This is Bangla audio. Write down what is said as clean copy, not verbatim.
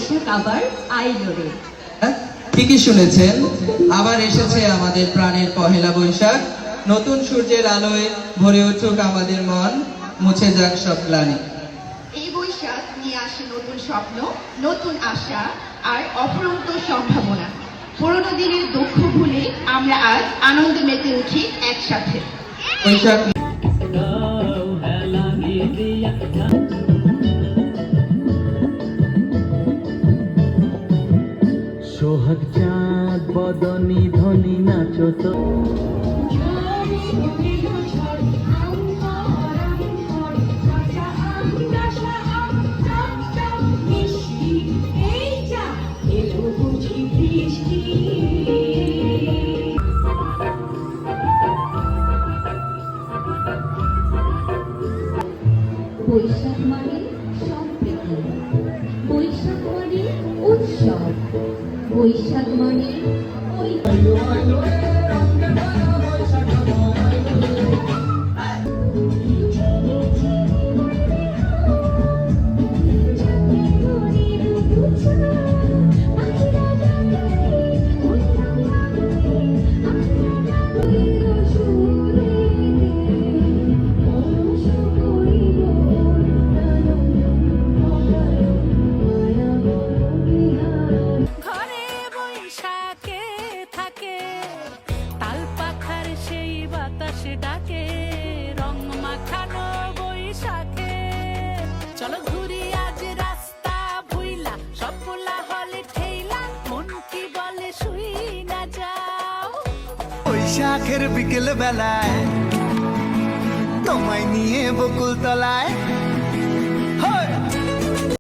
বৈশাখ আবার আইলো রে। ঠিকই শুনেছেন, আবার এসেছে আমাদের প্রাণের পহেলা বৈশাখ। নতুন সূর্যের আলোয় ভরে উঠুক আমাদের মন, মুছে যাক সব গ্লানি। এই বৈশাখ নিয়ে আসে নতুন স্বপ্ন, নতুন আশা আর অফুরন্ত সম্ভাবনা। পুরোনো দিনের দুঃখ ভুলে আমরা আজ আনন্দে মেতে উঠি একসাথে। বৈশাখ সোহাগ চাঁদ বদনী ধ্বনি নাচত বৈশাখ মানে সম্প্রীতি, বৈশাখ মানে উৎসব, বৈশাখ মানে ডাকে রং মাখানো বৈশাখে। চলো ঘুরি আজ রাস্তা ভুইলা, সব ভোলা হলে ঠেইলা, মন কি বলে শুই না যাও। বৈশাখের বিকেল বেলায় তোমায় নিয়ে বকুল তলায়